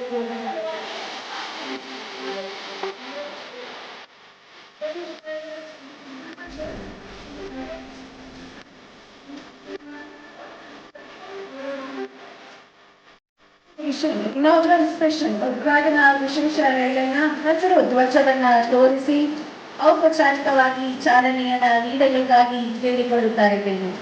ಇನ್ನೊಂದು ಸ್ಪೆಷಲ್ ಉದ್ಘಾಟನಾ ವಿಶ್ವೇಶ್ವರಯ್ಯನ ಹಸಿರು ಧ್ವಜವನ್ನ ತೋರಿಸಿ ಔಪಚಾರಿಕವಾಗಿ ಚಾಲನೆಯನ್ನ ನೀಡಬೇಕಾಗಿ ಕೇಳಿಕೊಳ್ಳುತ್ತಾ ಇದ್ದೇನೆ.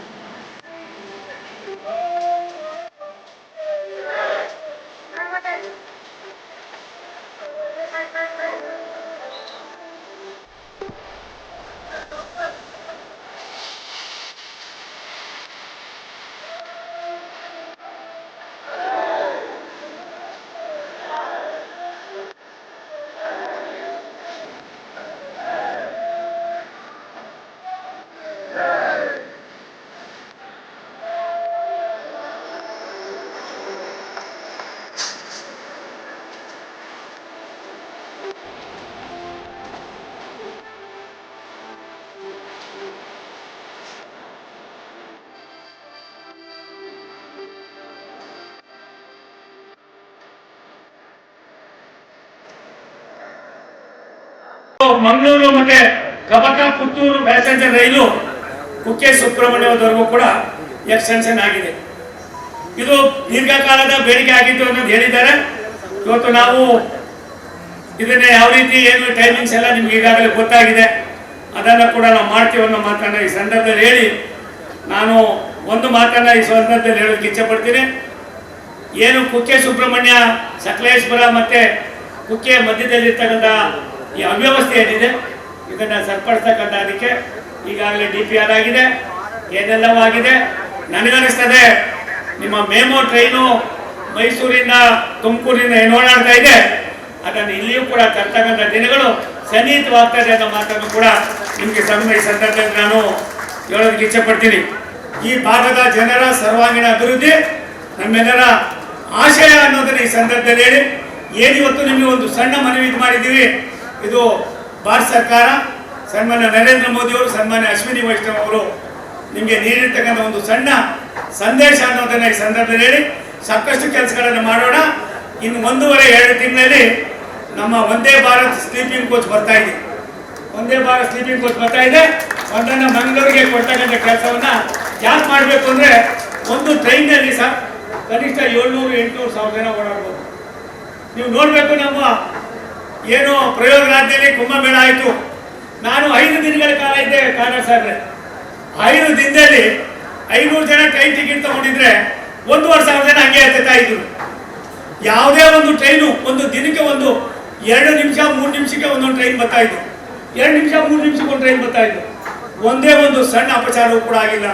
ಮಂಗಳೂರು ಮತ್ತೆ ಕಬಕ ಪುತ್ತೂರು ಪ್ಯಾಸೆಂಜರ್ ರೈಲು ಕುಕ್ಕೆ ಸುಬ್ರಹ್ಮಣ್ಯವರೆಗೂ ಕೂಡ ಎಕ್ಸ್ಟೆನ್ಷನ್ ಆಗಿದೆ. ಇದು ದೀರ್ಘಕಾಲದ ಬೇಡಿಕೆ ಆಗಿತ್ತು ಅನ್ನೋದು ಹೇಳಿದ್ದಾರೆ. ಇವತ್ತು ನಾವು ಇದನ್ನ ಯಾವ ರೀತಿ ಏನು ಟೈಮಿಂಗ್ಸ್ ಎಲ್ಲ ನಿಮ್ಗೆ ಈಗಾಗಲೇ ಗೊತ್ತಾಗಿದೆ, ಅದನ್ನ ಕೂಡ ನಾವು ಮಾಡ್ತೀವಿ ಅನ್ನೋ ಮಾತನ್ನ ಈ ಸಂದರ್ಭದಲ್ಲಿ ಹೇಳಿ ನಾನು ಒಂದು ಮಾತನ್ನ ಈ ಸಂದರ್ಭದಲ್ಲಿ ಹೇಳೋದಕ್ಕೆ ಇಚ್ಛೆ ಪಡ್ತೀನಿ. ಏನು ಕುಕ್ಕೆ ಸುಬ್ರಹ್ಮಣ್ಯ ಸಕಲೇಶ್ವರ ಮತ್ತೆ ಕುಕ್ಕೆ ಮಧ್ಯದಲ್ಲಿರ್ತಕ್ಕಂಥ ಈ ಅವ್ಯವಸ್ಥೆ ಏನಿದೆ ಇದನ್ನ ಸರಿಪಡಿಸ್ತಕ್ಕಂಥ ಅದಕ್ಕೆ ಈಗಾಗಲೇ DPR ಆಗಿದೆ, ಏನೆಲ್ಲವೂ ಆಗಿದೆ. ನನಗನ್ನಿಸ್ತದೆ ನಿಮ್ಮ ಮೇಮೋ ಟ್ರೈನು ಮೈಸೂರಿಂದ ತುಮಕೂರಿಂದ ಏನು ಓಡಾಡ್ತಾ ಇದೆ ಅದನ್ನು ಇಲ್ಲಿಯೂ ಕೂಡ ತರ್ತಕ್ಕಂಥ ದಿನಗಳು ಸನ್ನಿಹಿತವಾಗ್ತದೆ ಅನ್ನೋ ಮಾತನ್ನು ಕೂಡ ನಿಮಗೆ ಈ ಸಂದರ್ಭದಲ್ಲಿ ನಾನು ಹೇಳೋದಕ್ಕೆ ಇಚ್ಛೆ ಪಡ್ತೀನಿ. ಈ ಭಾಗದ ಜನರ ಸರ್ವಾಂಗೀಣ ಅಭಿವೃದ್ಧಿ ನಮ್ಮೆಲ್ಲರ ಆಶಯ ಅನ್ನೋದನ್ನ ಈ ಸಂದರ್ಭದಲ್ಲಿ ಹೇಳಿ ಏನಿವತ್ತು ನಿಮಗೆ ಒಂದು ಸಣ್ಣ ಮನವಿ ಮಾಡಿದ್ದೀವಿ. ಇದು ಭಾರತ ಸರ್ಕಾರ, ಸನ್ಮಾನ್ಯ ನರೇಂದ್ರ ಮೋದಿ ಅವರು, ಸನ್ಮಾನ್ಯ ಅಶ್ವಿನಿ ವೈಷ್ಣವ್ ಅವರು ನಿಮಗೆ ನೀಡಿರ್ತಕ್ಕಂಥ ಒಂದು ಸಣ್ಣ ಸಂದೇಶ ಅನ್ನೋದನ್ನ ಈ ಸಂದರ್ಭದಲ್ಲಿ ಹೇಳಿ ಸಾಕಷ್ಟು ಕೆಲಸಗಳನ್ನು ಮಾಡೋಣ. ಇನ್ನು 1.5-2 ತಿಂಗಳಲ್ಲಿ ನಮ್ಮ ವಂದೇ ಭಾರತ್ ಸ್ಲೀಪಿಂಗ್ ಕೋಚ್ ಬರ್ತಾ ಇದೆ. ವಂದೇ ಭಾರತ್ ಸ್ಲೀಪಿಂಗ್ ಕೋಚ್ ಬರ್ತಾ ಇದೆ. ಒಂದನ್ನು ಮಂಗಳೂರಿಗೆ ಕೊಡ್ತಕ್ಕಂಥ ಕೆಲಸವನ್ನ ಯಾಕೆ ಮಾಡಬೇಕು ಅಂದ್ರೆ ಒಂದು ಟ್ರೈನ್ನಲ್ಲಿ ಸರ್ ಕನಿಷ್ಠ 700-800 ಸಾವಿರ ಜನ ಓಡಾಡ್ಬೋದು. ನೀವು ನೋಡ್ಬೇಕು, ನಮ್ಮ ಏನು ಪ್ರಯೋಗರಾಜ್ಯದಲ್ಲಿ ಕುಂಭಮೇಳ ಆಯಿತು. ನಾನು 5 ದಿನಗಳ ಕಾಲ ಇದ್ದೆ ಕಾರಣ ಸಾಹೇಬ್ರೆ. 5 ದಿನದಲ್ಲಿ 500 ಜನ ಟ್ರೈನ್ ಟಿಕೆಟ್ ತಗೊಂಡಿದ್ರೆ 1,500 ಜನ ಹಂಗೆ ಎತ್ತಾ ಇದ್ರು. ಯಾವುದೇ ಒಂದು ಟ್ರೈನು ಒಂದು ದಿನಕ್ಕೆ 2 ನಿಮಿಷ 3 ನಿಮಿಷಕ್ಕೆ ಒಂದೊಂದು ಟ್ರೈನ್ ಬರ್ತಾ ಇತ್ತು. 2 ನಿಮಿಷ 3 ನಿಮಿಷಕ್ಕೆ ಒಂದು ಟ್ರೈನ್ ಬರ್ತಾ ಇತ್ತು. ಒಂದೇ ಒಂದು ಸಣ್ಣ ಅಪಚಾರವೂ ಕೂಡ ಆಗಿಲ್ಲ.